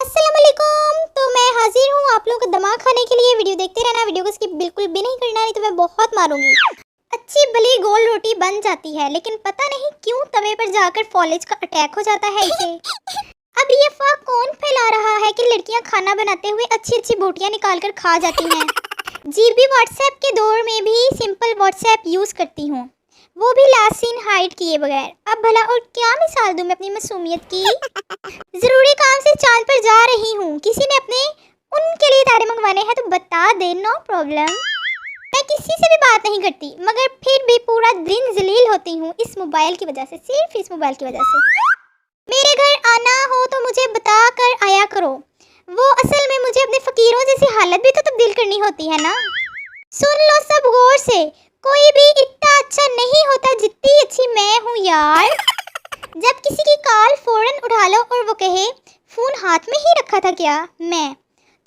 अस्सलामुअलैकुम। तो मैं हाजिर हूँ आप लोगों का दिमाग खाने के लिए। वीडियो देखते रहना, वीडियो को स्किप बिल्कुल भी नहीं करना, नहीं तो मैं बहुत मारूंगी। अच्छी भली गोल रोटी बन जाती है, लेकिन पता नहीं क्यों तवे पर जाकर फॉलेज का अटैक हो जाता है इसे। अब ये अफवाह कौन फैला रहा है कि लड़कियां खाना बनाते हुए अच्छी अच्छी बोटियां निकाल कर खा जाती हैं। जी भी व्हाट्सएप के दौर में भी सिंपल व्हाट्सएप यूज़ करती हूँ, वो भी लास्ट सीन हाइड किए बगैर। अब भला और क्या मिसाल दूँ मैं अपनी मासूमियत की। जरूरी काम से चांद पर जा रही हूँ, किसी ने अपने उनके लिए तारे मंगवाने हैं तो बता दे, नो प्रॉब्लम। मैं किसी से भी बात नहीं करती, मगर फिर भी पूरा दिन जलील होती हूँ इस मोबाइल की वजह से, सिर्फ इस मोबाइल की वजह से। मेरे घर आना हो तो मुझे बता कर आया करो, वो असल में मुझे अपने फकीरों जैसी हालत भी तो तब्दील करनी होती है ना। सुन लो सब गौर से, कोई भी इतना अच्छा नहीं होता जितनी अच्छी मैं हूँ यार। जब किसी की कॉल फौरन उठा लो और वो कहे फ़ोन हाथ में ही रखा था क्या, मैं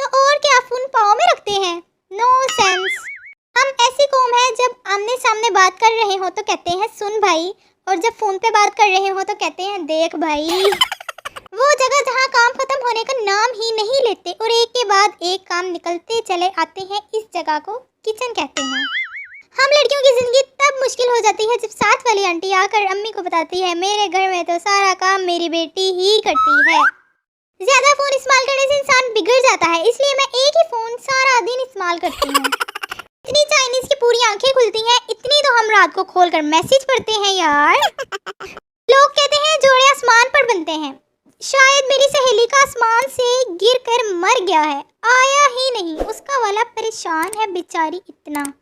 तो और क्या फ़ोन पाँव में रखते हैं। No sense. हम ऐसी कौम है, जब आमने सामने बात कर रहे हो तो कहते हैं सुन भाई, और जब फ़ोन पे बात कर रहे हो तो कहते हैं देख भाई। वो जगह जहाँ काम खत्म होने का नाम ही नहीं लेते और एक के बाद एक काम निकलते चले आते हैं, इस जगह को किचन कहते हैं। हम लड़कियों की ज़िंदगी तब मुश्किल हो जाती है जब साथ वाली आंटी आकर अम्मी को बताती है मेरे घर में तो सारा काम मेरी बेटी ही करती है। ज़्यादा फ़ोन इस्तेमाल करने से इंसान बिगड़ जाता है, इसलिए मैं एक ही फ़ोन सारा दिन इस्तेमाल करती हूँ। इतनी चाइनीज़ की पूरी आंखें खुलती हैं, इतनी तो हम रात को खोलकर मैसेज पढ़ते हैं यार। लोग कहते हैं जोड़े आसमान पर बनते हैं, शायद मेरी सहेली का आसमान से गिरकर मर गया है, आया ही नहीं, उसका वाला परेशान है बेचारी इतना।